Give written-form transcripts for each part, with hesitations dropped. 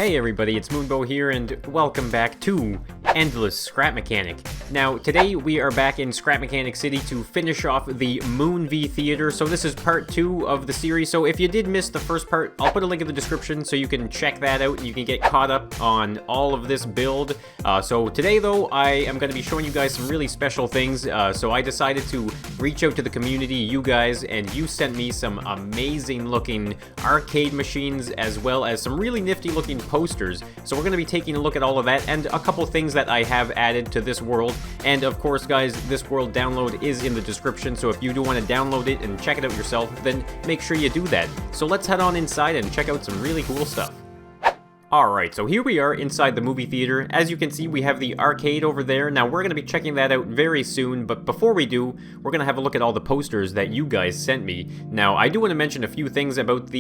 Hey everybody, it's Moonbo here, and welcome back to Endless Scrap Mechanic. Now, today we are back in Scrap Mechanic City to finish off the Moon V Theater. So this is part 2 of the series, so if you did miss the first part, I'll put a link in the description so you can check that out and you can get caught up on all of this build. So today though, I am going to be showing you guys some really special things, so I decided to reach out to the community, you guys, and you sent me some amazing looking arcade machines as well as some really nifty looking posters. So we're going to be taking a look at all of that and a couple things that I have added to this world. And of course guys, this world download is in the description, so if you do want to download it and check it out yourself, then make sure you do that. So let's head on inside and check out some really cool stuff. Alright, so here we are inside the movie theater. As you can see, we have the arcade over there. Now, we're going to be checking that out very soon, but before we do, we're going to have a look at all the posters that you guys sent me. Now, I do want to mention a few things about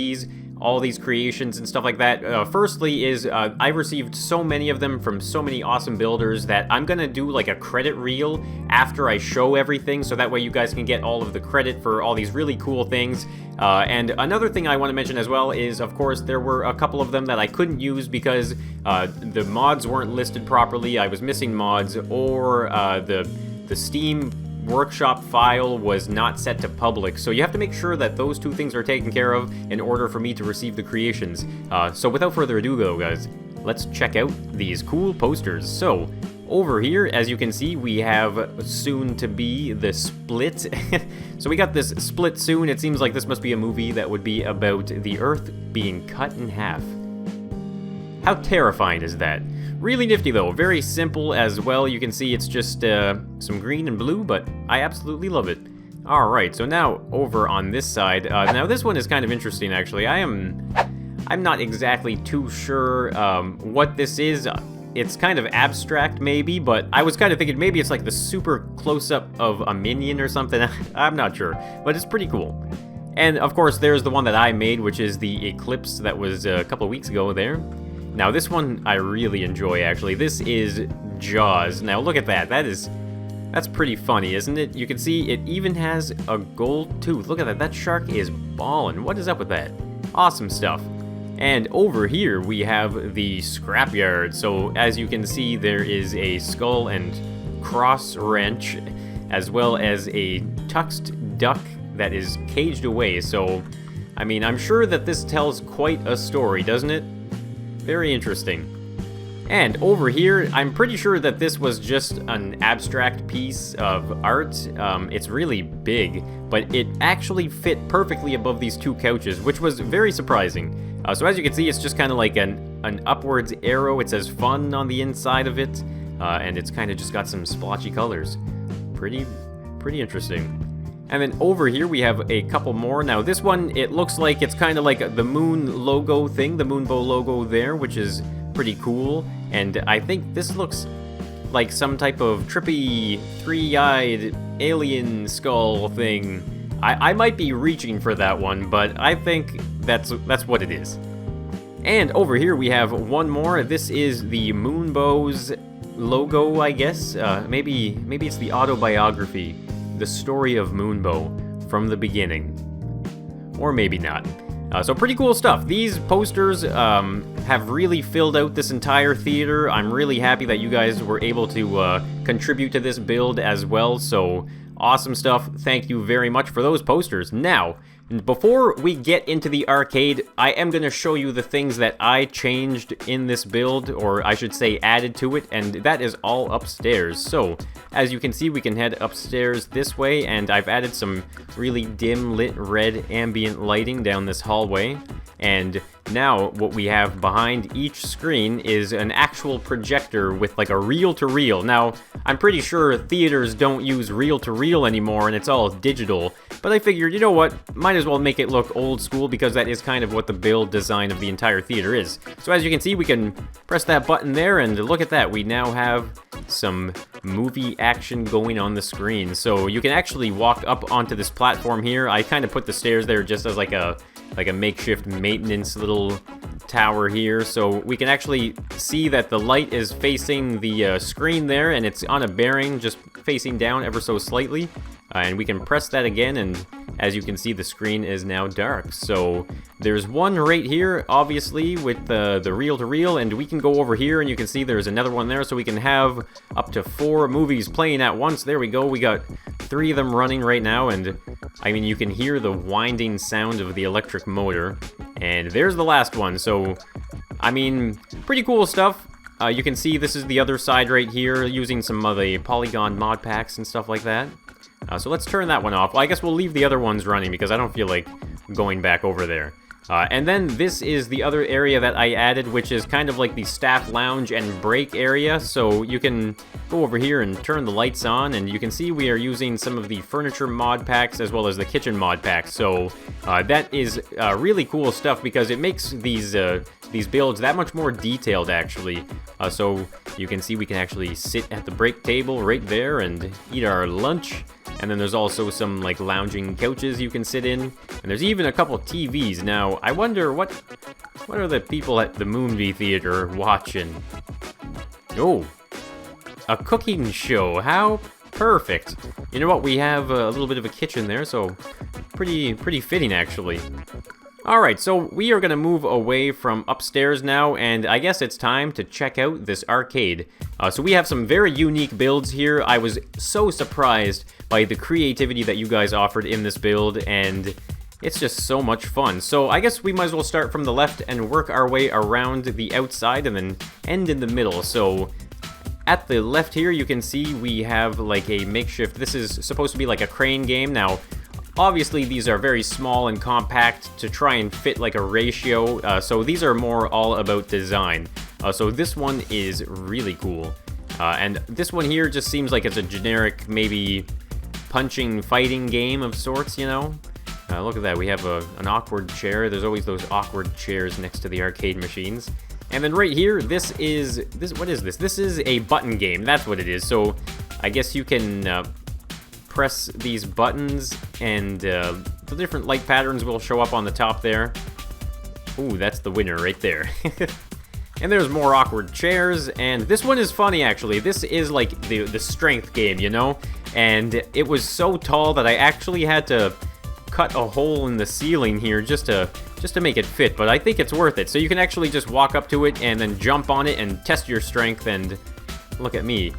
all these creations and stuff like that. Firstly is, I've received so many of them from so many awesome builders that I'm going to do like a credit reel after I show everything, so that way you guys can get all of the credit for all these really cool things. And another thing I want to mention as well is, of course, there were a couple of them that I couldn't use because the mods weren't listed properly, I was missing mods, or the Steam workshop file was not set to public. So you have to make sure that those two things are taken care of in order for me to receive the creations. So without further ado though, guys, let's check out these cool posters. So over here, as you can see, we have soon to be the Split. So we got this Split soon. It seems like this must be a movie that would be about the Earth being cut in half. How terrifying is that? Really nifty though, very simple as well. You can see it's just some green and blue, but I absolutely love it. Alright, so now over on this side, now this one is kind of interesting actually. I'm not exactly too sure what this is. It's kind of abstract maybe, but I was kind of thinking maybe it's like the super close-up of a minion or something. I'm not sure, but it's pretty cool. And of course there's the one that I made, which is the Eclipse that was a couple of weeks ago there. Now this one I really enjoy actually. This is Jaws. Now look at that. That's pretty funny, isn't it? You can see it even has a gold tooth. Look at that. That shark is ballin'. What is up with that? Awesome stuff. And over here we have the Scrapyard. So as you can see, there is a skull and cross wrench, as well as a tuxed duck that is caged away. So, I mean, I'm sure that this tells quite a story, doesn't it? Very interesting. And over here, I'm pretty sure that this was just an abstract piece of art. It's really big, but it actually fit perfectly above these two couches, which was very surprising. So as you can see, it's just kind of like an upwards arrow. It says fun on the inside of it, and it's kind of just got some splotchy colors. Pretty interesting. And then over here we have a couple more. Now this one, it looks like it's kind of like the moon logo thing, the Moonbo logo there, which is pretty cool. And I think this looks like some type of trippy, three-eyed alien skull thing. I might be reaching for that one, but I think that's what it is. And over here we have one more. This is the Moonbo's logo, I guess. Maybe it's the autobiography. The story of Moonbo from the beginning. Or maybe not. So pretty cool stuff. These posters have really filled out this entire theater. I'm really happy that you guys were able to contribute to this build as well. So awesome stuff. Thank you very much for those posters. Now, before we get into the arcade, I am going to show you the things that I changed in this build, or I should say added to it, and that is all upstairs. So, as you can see, we can head upstairs this way, and I've added some really dim lit red ambient lighting down this hallway. And now what we have behind each screen is an actual projector with like a reel-to-reel. Now, I'm pretty sure theaters don't use reel-to-reel anymore and it's all digital, but I figured, you know what, might as well make it look old school because that is kind of what the build design of the entire theater is. So as you can see, we can press that button there and look at that, we now have some movie action going on the screen. So you can actually walk up onto this platform here. I kind of put the stairs there just as like a makeshift maintenance little tower here, so we can actually see that the light is facing the screen there, and it's on a bearing just facing down ever so slightly, and we can press that again, and as you can see, the screen is now dark. So there's one right here, obviously, with the reel-to-reel, and we can go over here, and you can see there's another one there, so we can have up to 4 movies playing at once. There we go. We got 3 of them running right now, and I mean, you can hear the winding sound of the electric motor. And there's the last one. So, I mean, pretty cool stuff. You can see this is the other side right here, using some of the polygon mod packs and stuff like that. So let's turn that one off. Well, I guess we'll leave the other ones running because I don't feel like going back over there. And then this is the other area that I added, which is kind of like the staff lounge and break area. So you can go over here and turn the lights on, and you can see we are using some of the furniture mod packs as well as the kitchen mod packs. So that is really cool stuff because it makes these builds that much more detailed, actually. So you can see we can actually sit at the break table right there and eat our lunch. And then there's also some, like, lounging couches you can sit in. And there's even a couple TVs. Now, I wonder what are the people at the Moonbo Theater watching? Oh, a cooking show. How perfect. You know what? We have a little bit of a kitchen there, so pretty fitting, actually. Alright, so we are going to move away from upstairs now, and I guess it's time to check out this arcade. So we have some very unique builds here. I was so surprised by the creativity that you guys offered in this build, and it's just so much fun. So I guess we might as well start from the left and work our way around the outside and then end in the middle. So at the left here, you can see we have like a makeshift, this is supposed to be like a crane game. Now, obviously, these are very small and compact to try and fit like a ratio, so these are more all about design. So this one is really cool. And this one here just seems like it's a generic, maybe punching, fighting game of sorts, you know? Look at that, we have an awkward chair. There's always those awkward chairs next to the arcade machines. And then right here, what is this? This is a button game, that's what it is. So I guess you can press these buttons, and the different light patterns will show up on the top there. Ooh, that's the winner right there. And there's more awkward chairs, and this one is funny, actually. This is like the strength game, you know? And it was so tall that I actually had to cut a hole in the ceiling here just to make it fit, but I think it's worth it. So you can actually just walk up to it and then jump on it and test your strength, and look at me.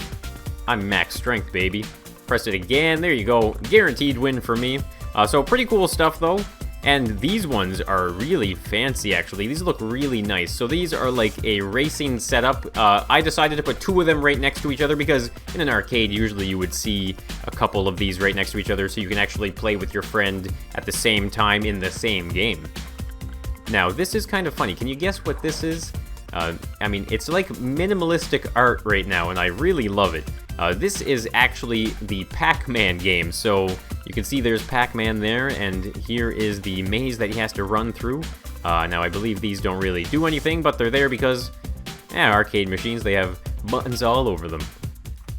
I'm max strength, baby. Press it again, there you go, guaranteed win for me. So pretty cool stuff though, and these ones are really fancy actually. These look really nice. So these are like a racing setup. I decided to put 2 of them right next to each other because in an arcade usually you would see a couple of these right next to each other so you can actually play with your friend at the same time in the same game. Now this is kind of funny, can you guess what this is? I mean, it's like minimalistic art right now, and I really love it. This is actually the Pac-Man game, so you can see there's Pac-Man there, and here is the maze that he has to run through. Now, I believe these don't really do anything, but they're there because, arcade machines, they have buttons all over them.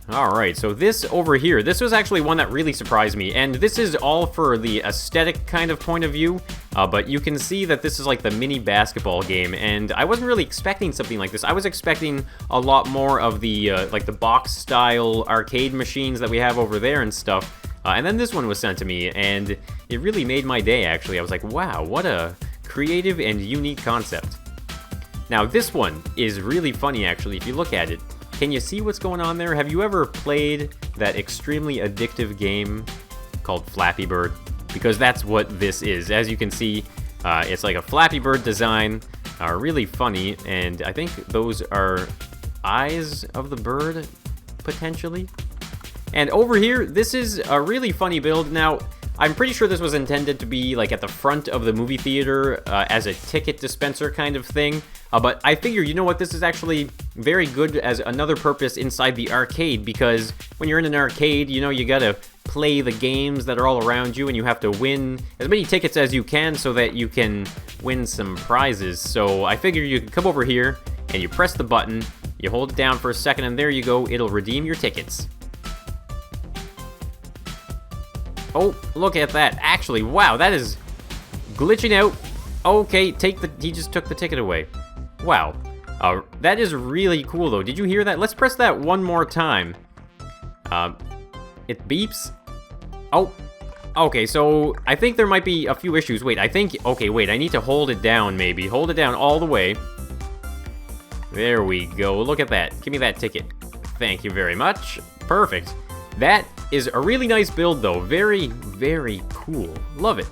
Alright, so this over here, this was actually one that really surprised me, and this is all for the aesthetic kind of point of view, but you can see that this is like the mini basketball game, and I wasn't really expecting something like this. I was expecting a lot more of the, like the box-style arcade machines that we have over there and stuff, and then this one was sent to me, and it really made my day, actually. I was like, wow, what a creative and unique concept. Now, this one is really funny, actually, if you look at it. Can you see what's going on there? Have you ever played that extremely addictive game called Flappy Bird? Because that's what this is. As you can see, it's like a Flappy Bird design, really funny, and I think those are eyes of the bird, potentially. And over here, this is a really funny build. Now, I'm pretty sure this was intended to be like at the front of the movie theater as a ticket dispenser kind of thing. But I figure, you know what, this is actually very good as another purpose inside the arcade, because when you're in an arcade, you know, you gotta play the games that are all around you, and you have to win as many tickets as you can so that you can win some prizes. So I figure you can come over here, and you press the button, you hold it down for a second, and there you go, it'll redeem your tickets. Oh, look at that. Actually, wow, that is glitching out. Okay, he just took the ticket away. Wow. That is really cool, though. Did you hear that? Let's press that one more time. It beeps. Oh, Okay, so I think there might be a few issues. Wait, okay, wait, I need to hold it down, maybe. Hold it down all the way. There we go. Look at that. Give me that ticket. Thank you very much. Perfect. That is a really nice build, though. Very, very cool. Love it.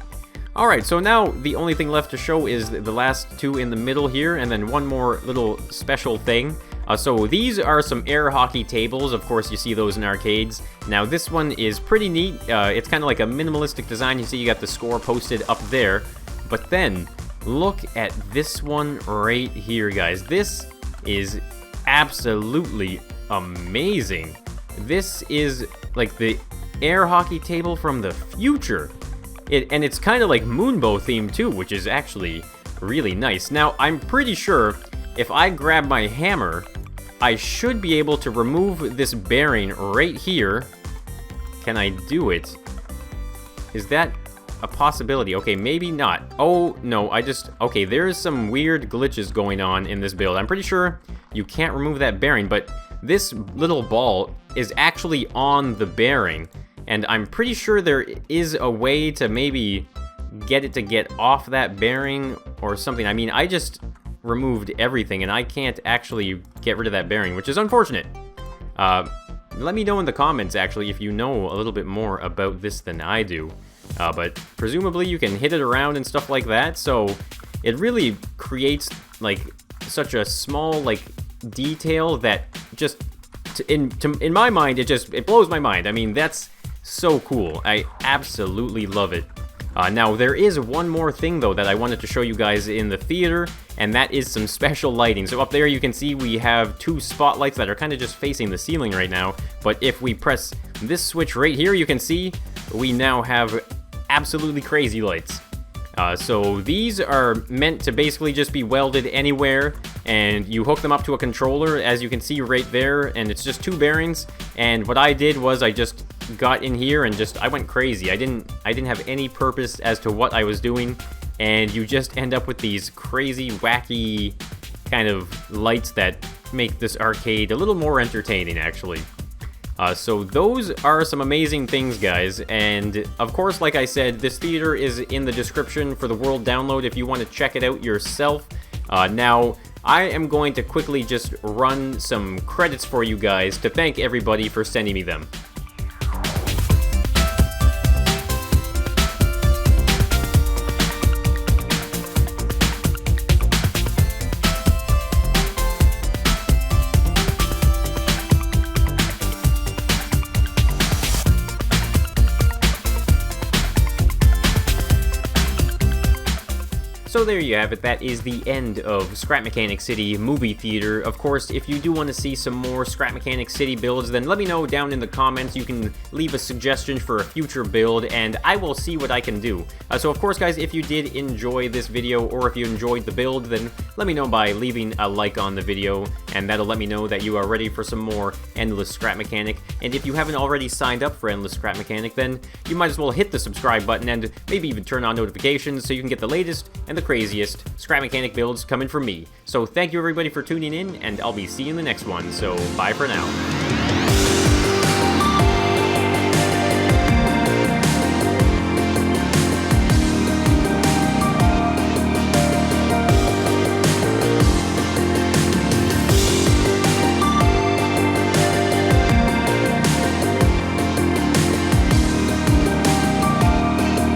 Alright, so now the only thing left to show is the last two in the middle here, and then one more little special thing. So these are some air hockey tables. Of course, you see those in arcades. Now, this one is pretty neat. It's kind of like a minimalistic design. You see you got the score posted up there. But then, look at this one right here, guys. This is absolutely amazing. This is like the air hockey table from the future. And it's kind of like Moonbo themed too, which is actually really nice. Now, I'm pretty sure if I grab my hammer, I should be able to remove this bearing right here. Can I do it? Is that a possibility? Okay, maybe not. Oh, no, okay, there's some weird glitches going on in this build. I'm pretty sure you can't remove that bearing, but this little ball is actually on the bearing. And I'm pretty sure there is a way to maybe get it to get off that bearing or something. I mean, I just removed everything and I can't actually get rid of that bearing, which is unfortunate. Let me know in the comments, actually, if you know a little bit more about this than I do. But presumably you can hit it around and stuff like that, so it really creates, like, such a small, like, detail that just, in my mind, it blows my mind. I mean, that's so cool. I absolutely love it. Now, there is one more thing, though, that I wanted to show you guys in the theater, and that is some special lighting. So up there you can see we have two spotlights that are kind of just facing the ceiling right now, but if we press this switch right here, you can see we now have absolutely crazy lights. So these are meant to basically just be welded anywhere, and you hook them up to a controller, as you can see right there, and it's just two bearings. And what I did was I just got in here and I went crazy. I didn't have any purpose as to what I was doing, and you just end up with these crazy, wacky kind of lights that make this arcade a little more entertaining, actually. So those are some amazing things, guys, and of course, like I said, this theater is in the description for the world download if you want to check it out yourself. Now, I am going to quickly just run some credits for you guys to thank everybody for sending me them. So there you have it, that is the end of Scrap Mechanic City Movie Theater. Of course, if you do want to see some more Scrap Mechanic City builds, then let me know down in the comments. You can leave a suggestion for a future build, and I will see what I can do. So of course, guys, if you did enjoy this video, or if you enjoyed the build, then let me know by leaving a like on the video, and that'll let me know that you are ready for some more Endless Scrap Mechanic. And if you haven't already signed up for Endless Scrap Mechanic, then you might as well hit the subscribe button and maybe even turn on notifications so you can get the latest and the craziest Scrap Mechanic builds coming from me. So thank you everybody for tuning in, and I'll be seeing you in the next one, so bye for now.